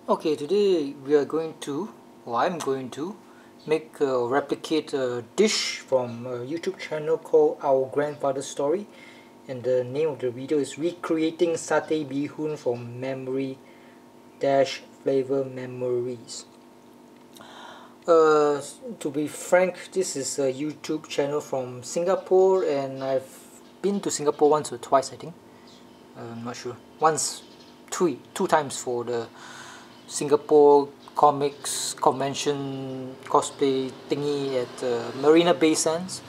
Okay, today we are going to, or I'm going to, replicate a dish from a YouTube channel called Our Grandfather's Story, and the name of the video is Recreating Satay Bee Hoon from Memory Dash Flavor Memories. To be frank, this is a YouTube channel from Singapore, and I've been to Singapore once or twice, I think. I'm not sure. Two times for the Singapore Comics Convention cosplay thingy at Marina Bay Sands.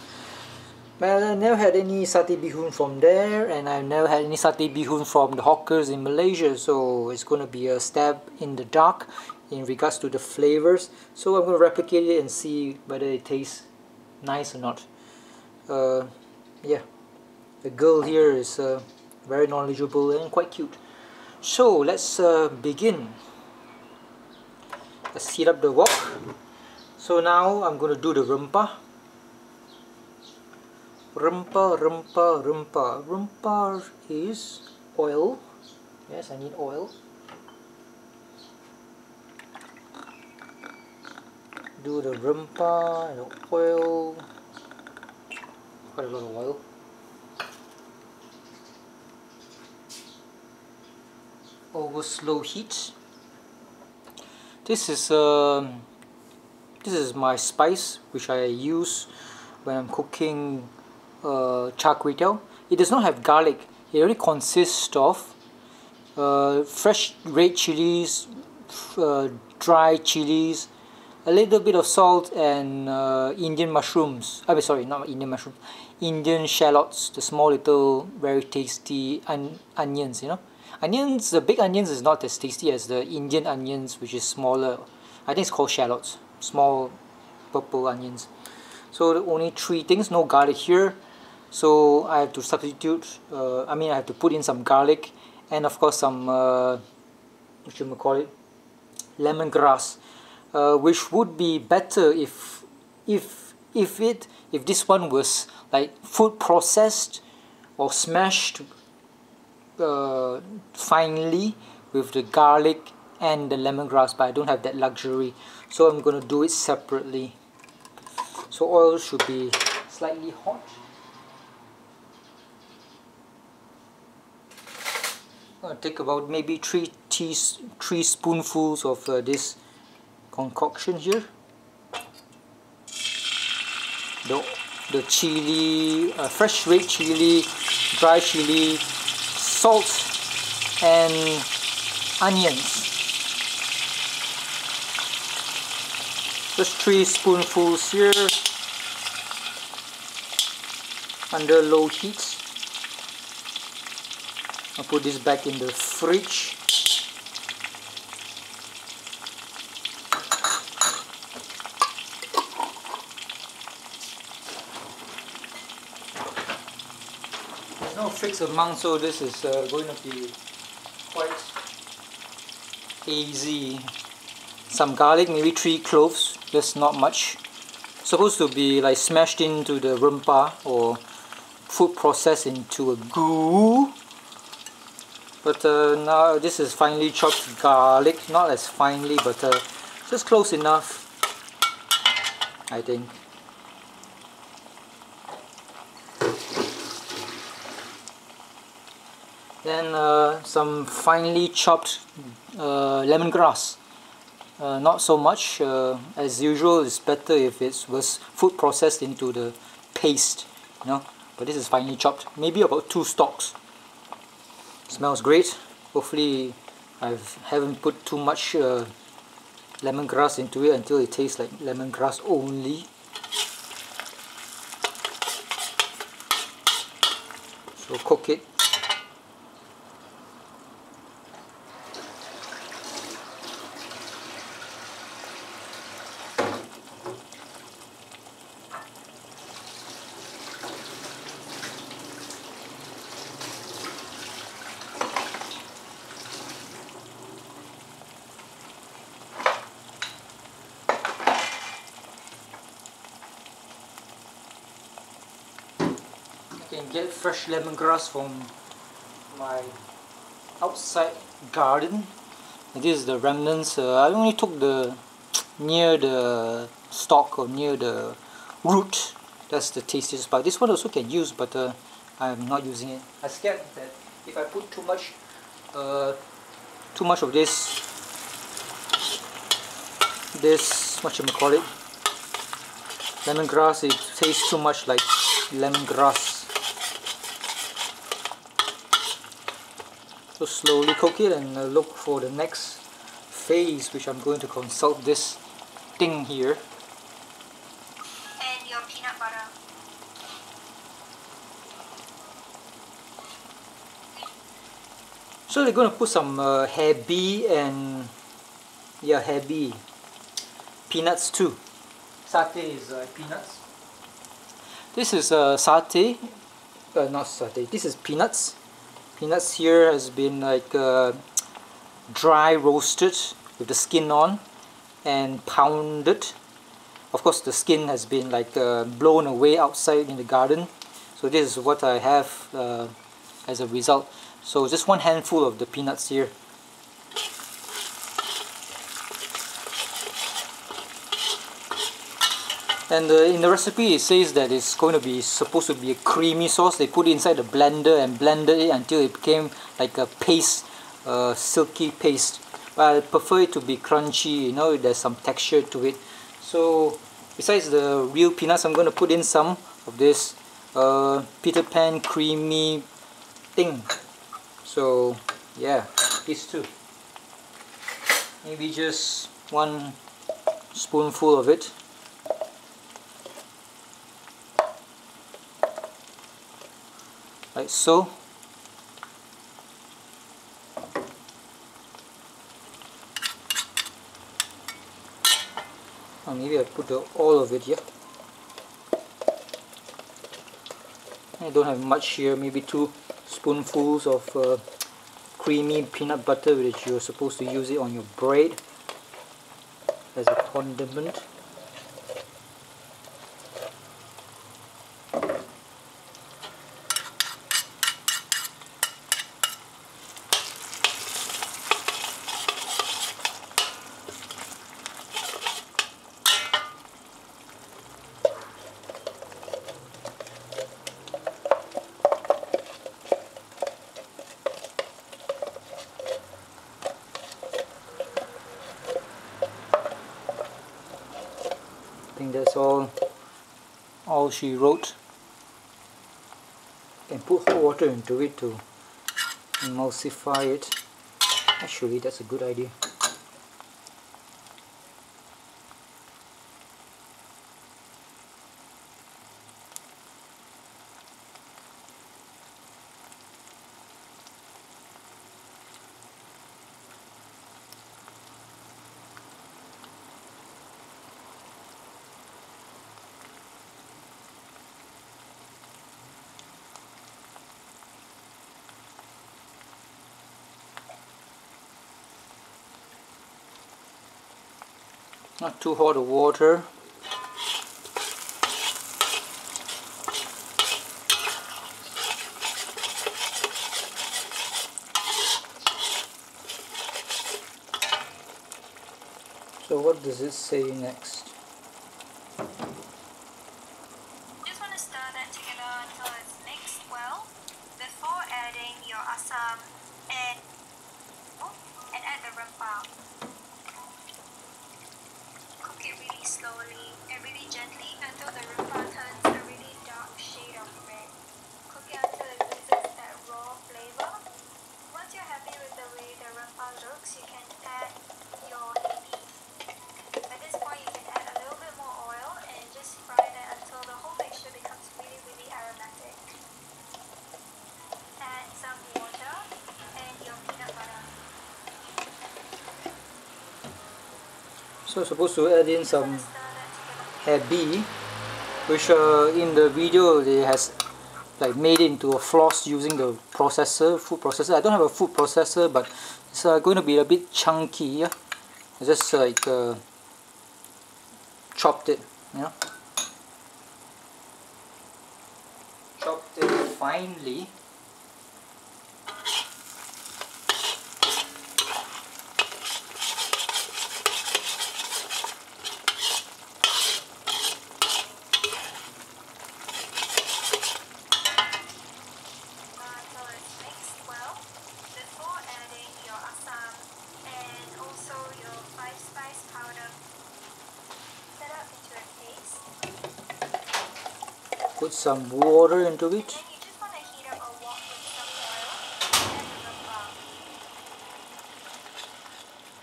But I never had any satay bee hoon from there, and I've never had any satay bee hoon from the hawkers in Malaysia, so it's going to be a stab in the dark in regards to the flavors. So I'm going to replicate it and see whether it tastes nice or not. Yeah, the girl here is very knowledgeable and quite cute. So let's begin. Let's heat up the wok. So now I'm going to do the rempah. Rempah is oil. Yes, I need oil. Do the rempah and the oil. Quite a lot of oil. Over slow heat. This is my spice which I use when I'm cooking char kway teow. It does not have garlic. It only consists of fresh red chilies, dry chilies, a little bit of salt, and Indian mushrooms. I mean, sorry, not Indian mushrooms. Indian shallots, the small little very tasty onions, you know. Onions, the big onions is not as tasty as the Indian onions, which is smaller. I think it's called shallots, small purple onions. So the only three things, no garlic here. So I have to substitute, I have to put in some garlic, and of course some, what you call it, lemongrass, which would be better if this one was like food processed or smashed finely with the garlic and the lemongrass, but I don't have that luxury, so I'm going to do it separately. So oil should be slightly hot. I'm going to take about maybe three spoonfuls of this concoction here. The chili, fresh red chili, dry chili, salt, and onions. Just 3 spoonfuls here under low heat. I'll put this back in the fridge. There's no fixed amount, so this is going to be quite easy. Some garlic, maybe 3 cloves, just not much. Supposed to be like smashed into the rempah or food processed into a goo. But now this is finely chopped garlic, not as finely, but just close enough, I think. Then some finely chopped lemongrass. Not so much. As usual, it's better if it was food processed into the paste, you know. But this is finely chopped. Maybe about 2 stalks. Smells great. Hopefully, I haven't put too much lemongrass into it until it tastes like lemongrass only. So cook it. Can get fresh lemongrass from my outside garden. And this is the remnants. I only took the near the stalk or near the root. That's the tastiest part. This one also can use, but I'm not using it. I'm scared that if I put too much of this what you call it, lemongrass, it tastes too much like lemongrass. So slowly cook it and look for the next phase, which I'm going to consult this thing here. And your peanut butter. So they're going to put some heavy and heavy peanuts too. Satay is peanuts. This is satay, not satay. This is peanuts. Peanuts here has been like dry roasted with the skin on and pounded. Of course, the skin has been like blown away outside in the garden. So this is what I have as a result. So just one handful of the peanuts here. And in the recipe it says that it's going to be supposed to be a creamy sauce. They put it inside the blender and blended it until it became like a paste, silky paste. But I prefer it to be crunchy, you know, there's some texture to it. So besides the real peanuts, I'm going to put in some of this Peter Pan creamy thing. So yeah, these two. Maybe just one spoonful of it. Like so. Or maybe I put all of it here. I don't have much here, maybe 2 spoonfuls of creamy peanut butter, which you're supposed to use it on your bread as a condiment. I think that's all she wrote. You can put hot water into it to emulsify it. Actually, that's a good idea. Not too hot of water. So what does it say next? Just want to stir that together until it's mixed well before adding your asam and add the rempah. Cook it really slowly and really gently until the rempah turns a really dark shade of red. Cook it until it loses that raw flavor. Once you're happy with the way the rempah looks, you can add your hebi. At this point, you can add a little bit more oil and just fry that until the whole mixture becomes really, really aromatic. Add some water and your peanut butter. So supposed to add in some hebi, which in the video they has like made it into a floss using the processor, food processor. I don't have a food processor, but it's going to be a bit chunky. Yeah? I just like chopped it, you know, chopped it finely. Put some water into it. And then you just want to heat up a wok with some oil and the rempah.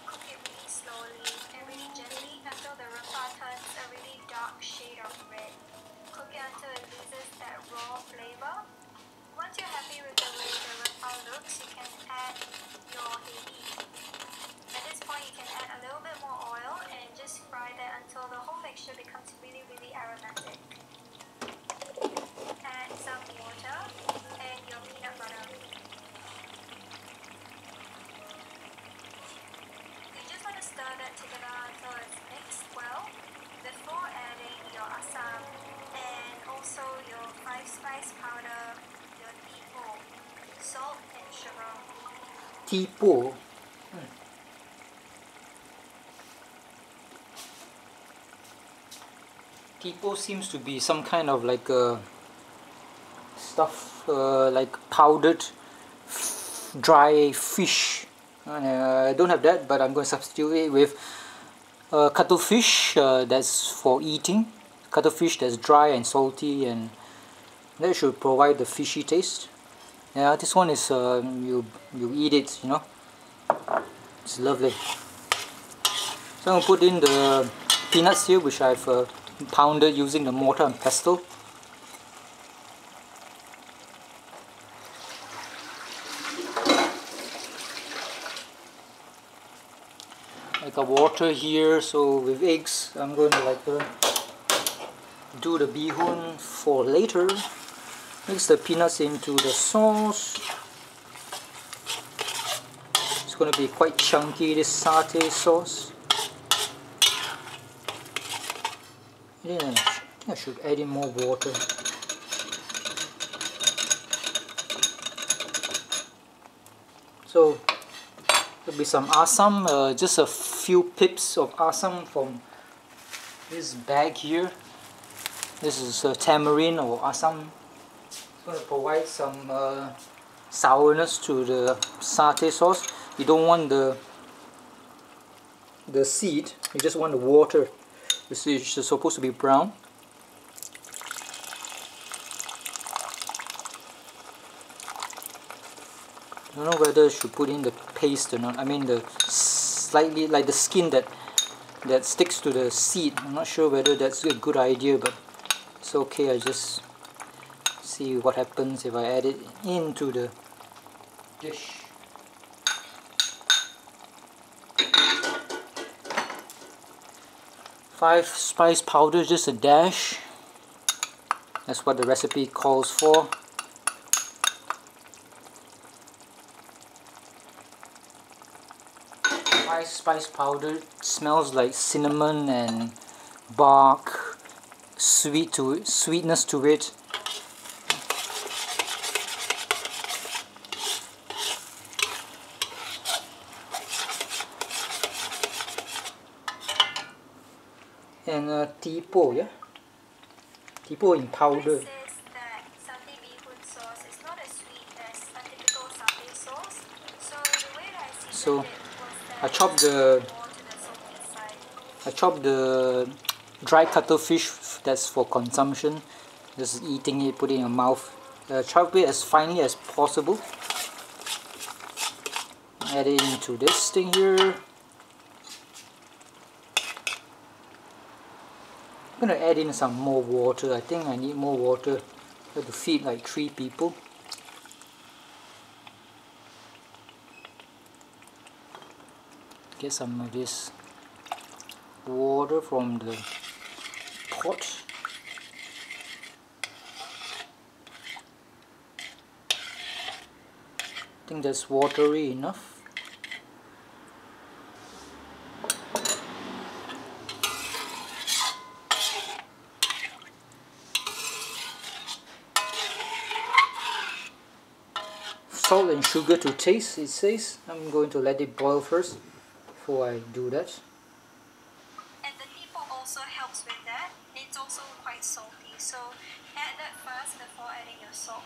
Cook it really slowly and really gently until the rempah turns a really dark shade of red. Cook it until it loses that raw flavor. Once you're happy with the way the rempah looks, you can add your heavy. At this point, you can add a little bit more oil and just fry that until the whole mixture becomes really, really aromatic. Add some water and your peanut butter. You just want to stir that together until it's mixed well before adding your asam and also your 5-spice powder, your tipo, salt and sugar. Tipo. Tipo seems to be some kind of like stuff like powdered dry fish. I don't have that, but I'm going to substitute it with cuttlefish that's for eating. Cuttlefish that's dry and salty, and that should provide the fishy taste. Yeah, this one is you eat it, you know. It's lovely. So I'm going to put in the peanuts here, which I've pounded using the mortar and pestle. Like a water here, so with eggs I'm going to do the bee hoon for later. Mix the peanuts into the sauce. It's going to be quite chunky, this satay sauce. I think I should add in more water. So there'll be some asam, just a few pips of asam from this bag here. This is tamarind or asam. It's going to provide some sourness to the satay sauce. You don't want the seed, you just want the water. Which is supposed to be brown. I don't know whether I should put in the paste or not. I mean the slightly like the skin that sticks to the seed. I'm not sure whether that's a good idea, but it's okay. I just see what happens if I add it into the dish. Five-spice powder, just a dash. That's what the recipe calls for. Five-spice powder smells like cinnamon and bark, sweetness to it. And tipo, yeah? Tipo in powder. This is that satay bee hoon sauce is not as sweet as a typical satay sauce. So the way that I seasoned it was that I chopped the dry cuttlefish that's for consumption. Just eating it, put it in your mouth. Chop it as finely as possible. Add it into this thing here. I'm going to add in some more water. I think I need more water. I have to feed like 3 people. Get some of this water from the pot. I think that's watery enough. Salt and sugar to taste, it says. I'm going to let it boil first before I do that. And the tipo also helps with that. It's also quite salty, so add that first before adding your salt.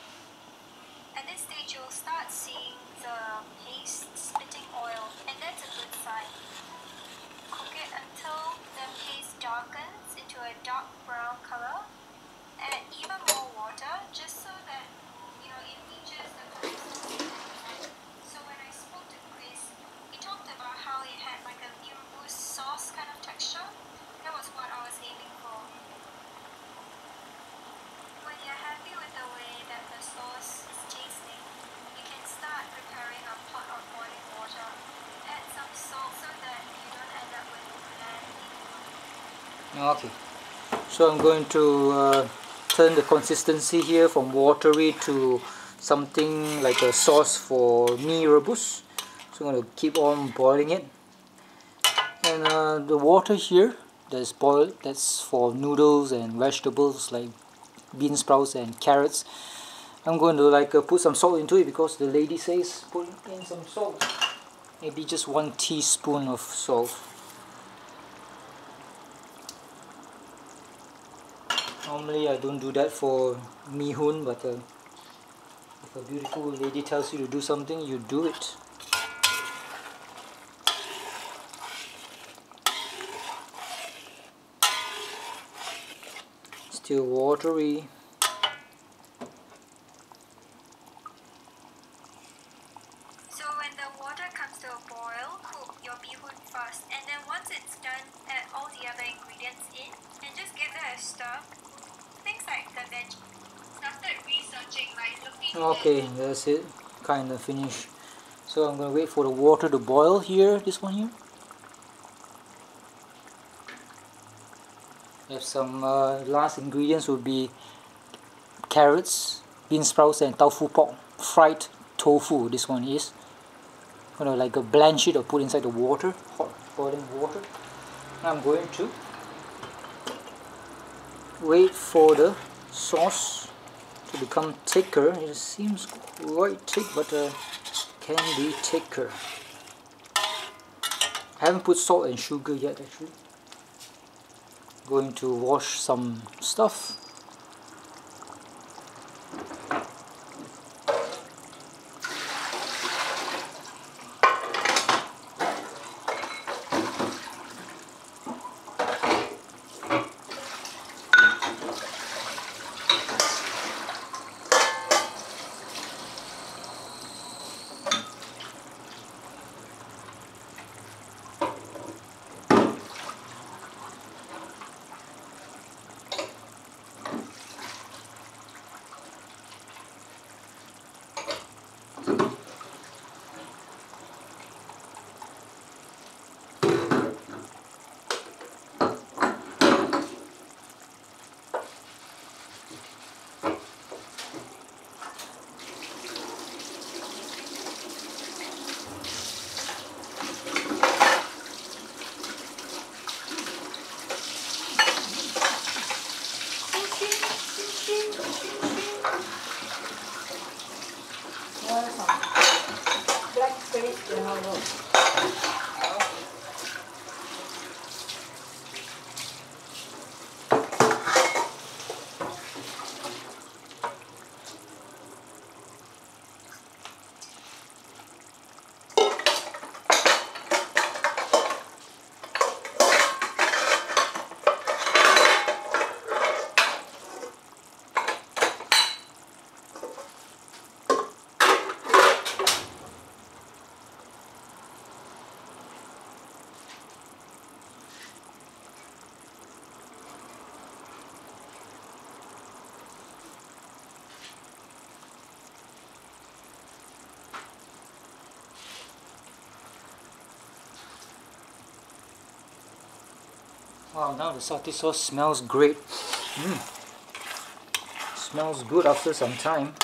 At this stage, you'll start seeing the paste spitting oil, and that's a good sign. Cook it until the paste darkens into a dark brown color. Add even more texture. That was what I was aiming for. When you're happy with the way that the sauce is tasting, you can start preparing a pot of boiling water. Add some salt so that you don't end up with bland meat. Okay, so I'm going to turn the consistency here from watery to something like a sauce for mee rebus. So I'm going to keep on boiling it. And the water here that's boiled, that's for noodles and vegetables like bean sprouts and carrots. I'm going to put some salt into it because the lady says put in some salt. Maybe just 1 teaspoon of salt. Normally I don't do that for mee hoon, but if a beautiful lady tells you to do something, you do it. Still watery. So when the water comes to a boil, cook your bee hoon first, and then once it's done, add all the other ingredients in and just give it a stir. Things like the veg. Started researching, looking Okay, that's it. Kind of finished. So I'm going to wait for the water to boil here, this one here. We have some last ingredients would be carrots, bean sprouts and tofu pork. Fried tofu, this one is. I'm going to blanch it or put inside the water, hot boiling water. Now I'm going to wait for the sauce to become thicker. It seems quite thick, but can be thicker. I haven't put salt and sugar yet actually. Going to wash some stuff. Wow, now the satay sauce smells great. Smells good after some time.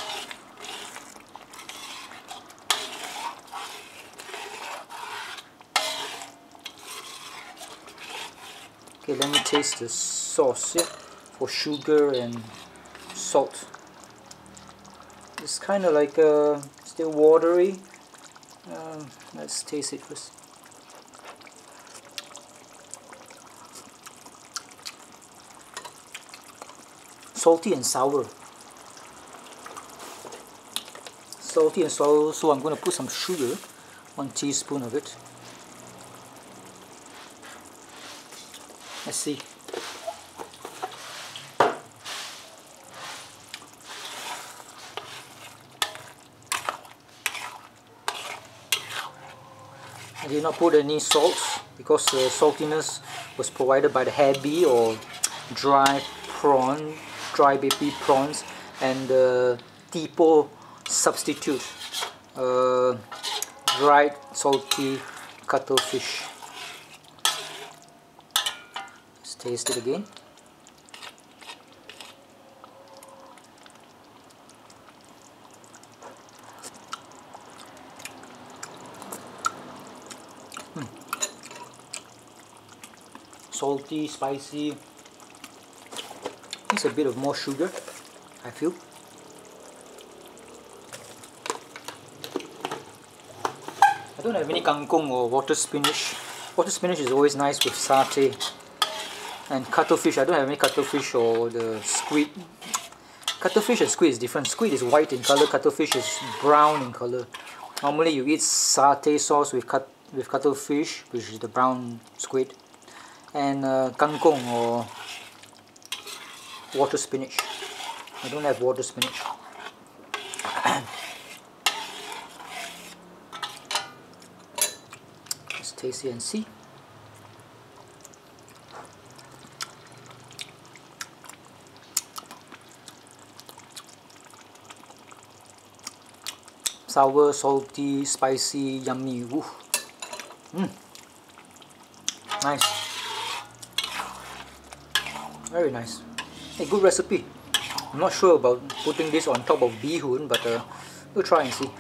Okay, let me taste the sauce for sugar and salt. It's kind of still watery. Let's taste it first. Salty and sour. Salty and sour, so I'm going to put some sugar, 1 teaspoon of it. Let's see. I did not put any salt because the saltiness was provided by the habi or dry baby prawns and the tipo substitute, dried salty cuttlefish. Let's taste it again. Salty, spicy. It's a bit of more sugar, I feel. I don't have any kangkong or water spinach. Water spinach is always nice with satay. And cuttlefish, I don't have any cuttlefish or the squid. Cuttlefish and squid is different. Squid is white in color, cuttlefish is brown in color. Normally you eat satay sauce with cuttlefish, which is the brown squid, and kangkong or water spinach. I don't have water spinach. Let's taste it and see. Sour, salty, spicy, yummy. Woo. Nice. Very nice. A good recipe. I'm not sure about putting this on top of bee hoon, but we'll try and see.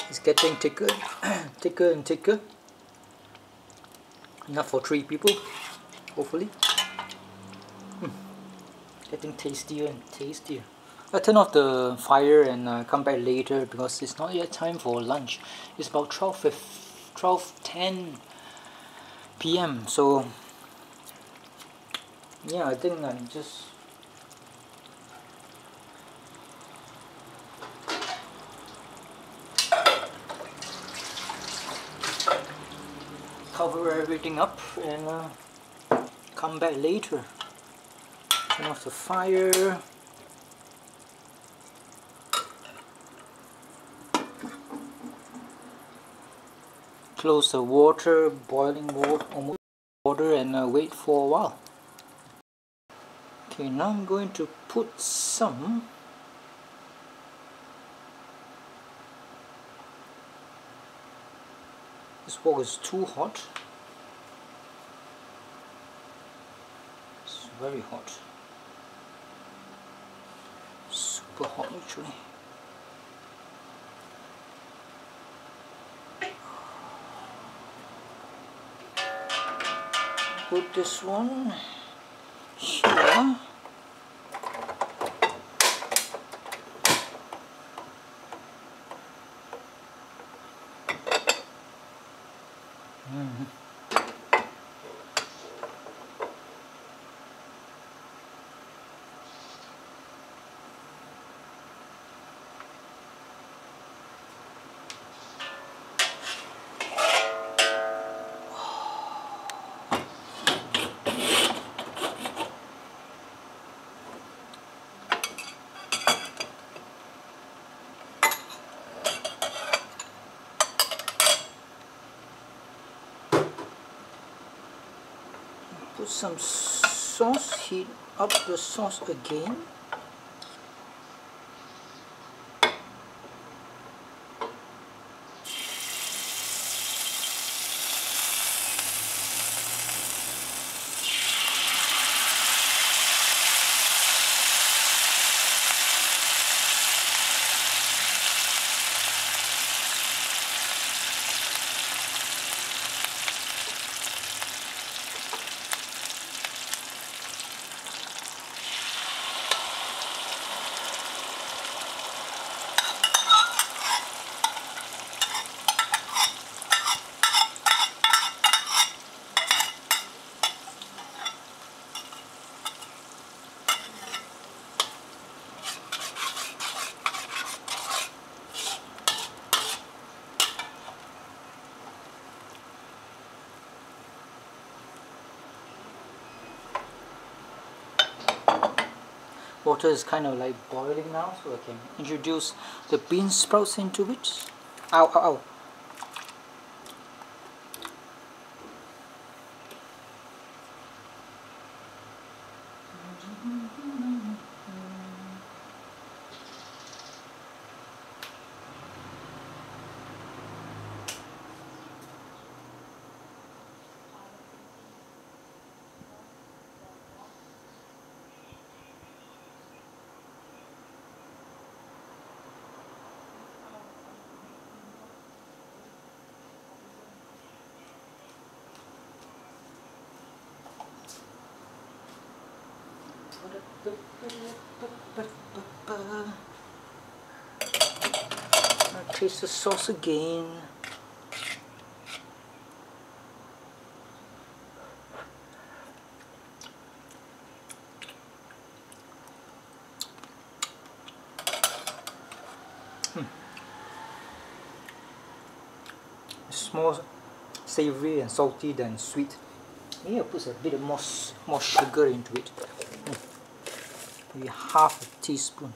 It's getting thicker, thicker and thicker. Enough for 3 people, hopefully. Getting tastier and tastier. I'll turn off the fire and come back later because it's not yet time for lunch. It's about 12:10 p.m. So yeah, I think I'm just cover everything up and come back later. Turn off the fire. Close the water, boiling water, almost water, and wait for a while. Okay, now I'm going to put some this wok is too hot. It's very hot. Super hot actually. Put this one here. Put some sauce, heat up the sauce again. water is kind of like boiling now, so I can introduce the bean sprouts into it. Ow, ow, ow. I'll taste the sauce again. It's more savory and salty than sweet. Maybe I'll put a bit more sugar into it. Maybe half a teaspoon.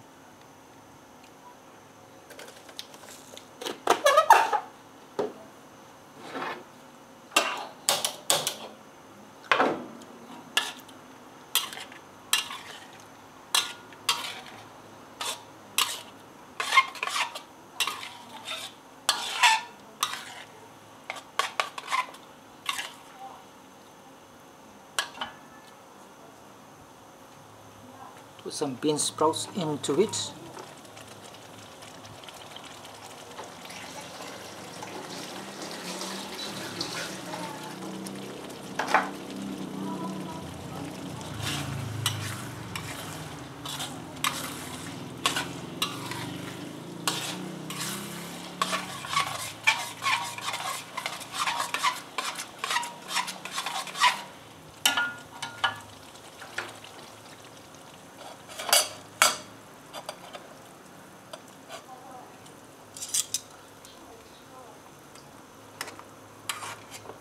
Put some bean sprouts into it.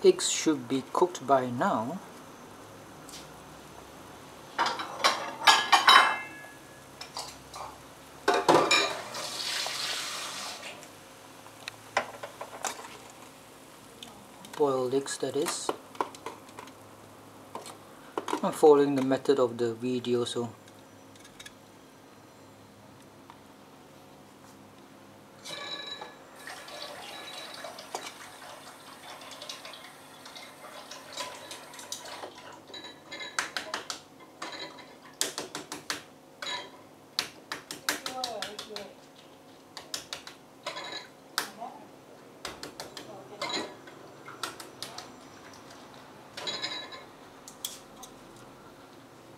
Eggs should be cooked by now. Boiled eggs, that is. I'm following the method of the video, so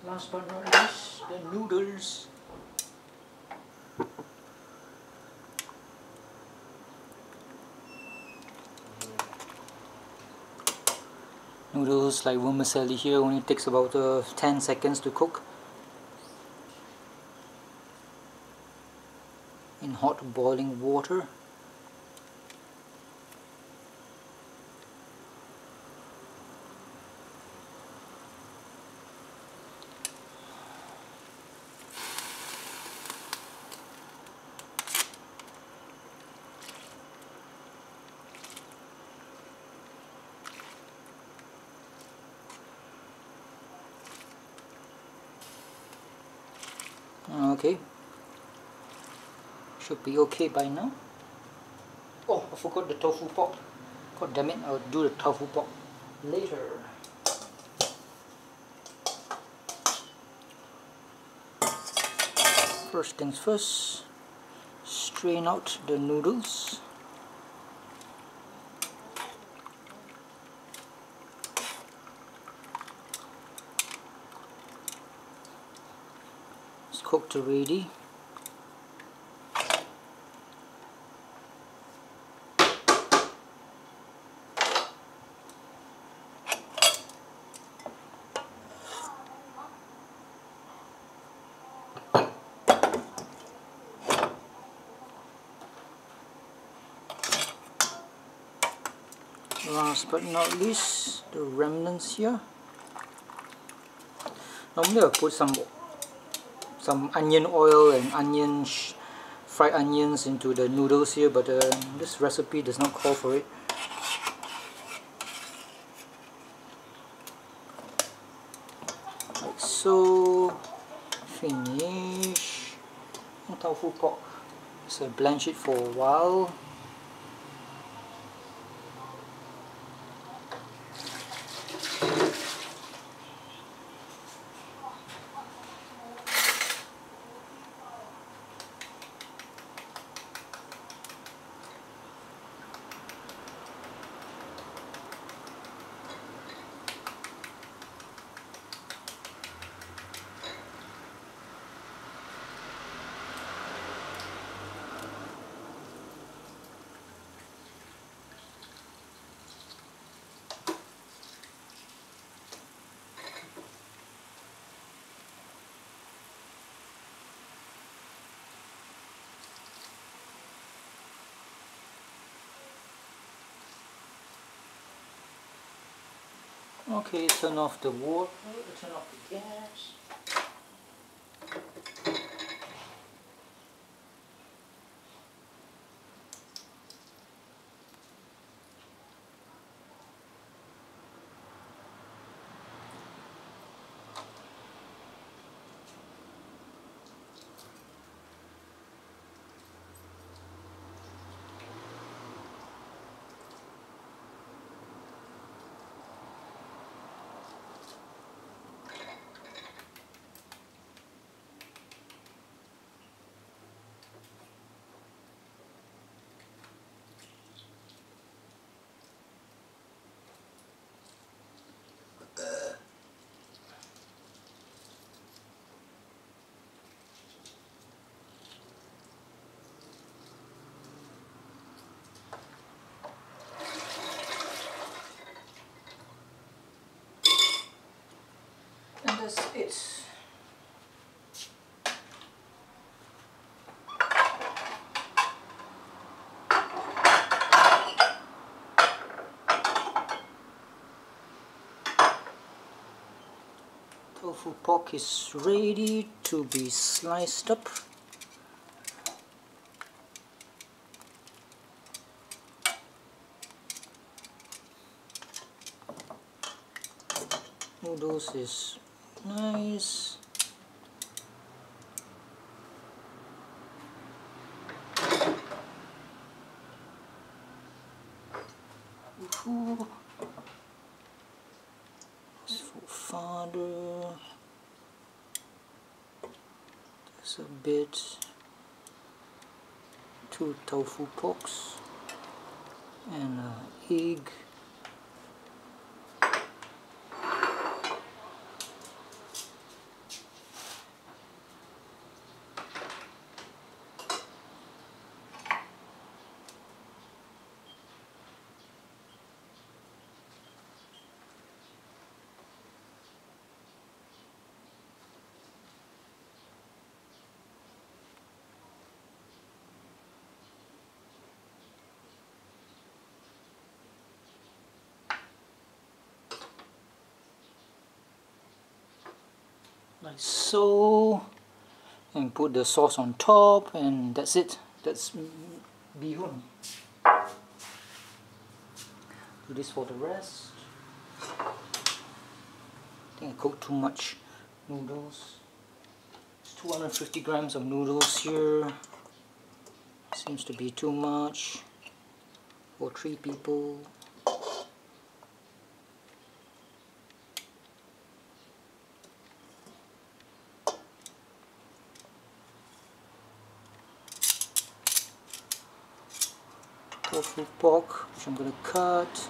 last but not least, the noodles. Noodles like vermicelli here only takes about 10 seconds to cook in hot boiling water. Okay, should be okay by now. Oh, I forgot the tofu pork. God damn it, I'll do the tofu pork later. First things first, strain out the noodles. It's cooked already. Last but not least, the remnants here. Normally I'll put some some onion oil and fried onions into the noodles here, but this recipe does not call for it. Like so. Finish. And tofu pork. So blanch it for a while. Okay, turn off the water, turn off the gas. And that's it. Tofu pork is ready to be sliced up. Noodles is nice. Ooh. This for father. There's a bit. 2 tofu porks and an egg. Like so, and put the sauce on top, and that's it. That's bee hoon. Do this for the rest. I think I cooked too much noodles. It's 250 grams of noodles here. Seems to be too much for 3 people. Tofu pork, which I'm going to cut.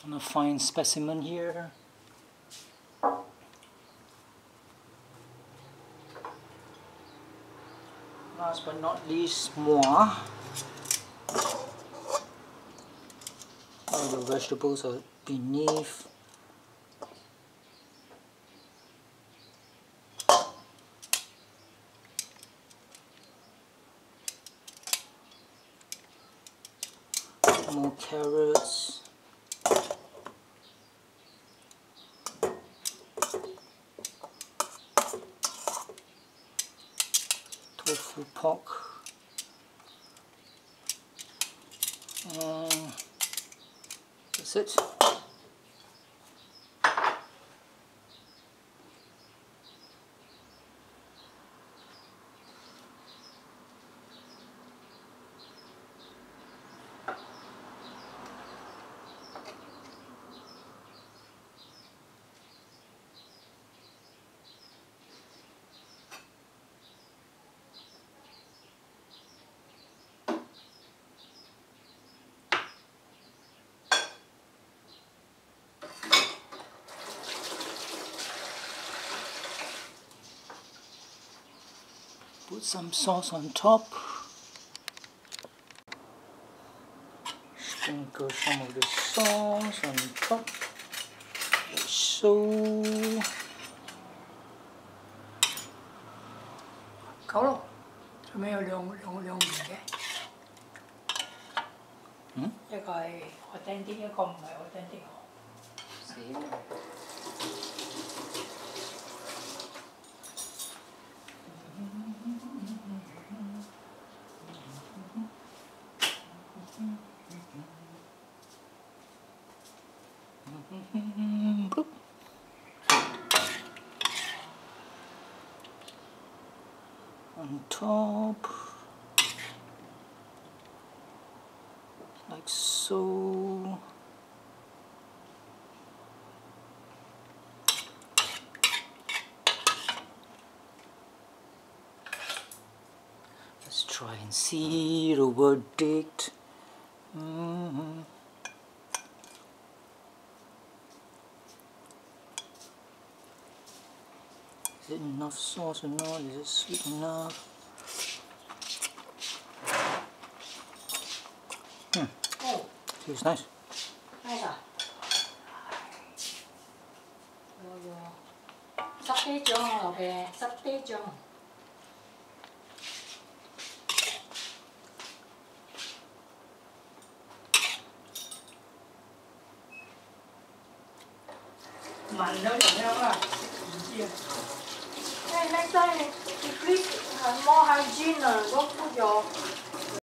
And a fine specimen here. Last but not least, moi. All the vegetables are beneath. More carrots. Tofu pork. And that's it. Put some sauce on top. Sprinkle some of the sauce on top, like so. 夠咯，做咩有兩面嘅？一個係authentic，一個唔係authentic。死啦！On top, like so. Let's try and see the verdict. Is it enough sauce or not? Is it sweet enough? Tastes nice. Nice 啊！濕啲醬我落嘅，濕啲醬。聞到就香啦，唔知啊。因為 next time 你 please more hygiene 啊，don't put your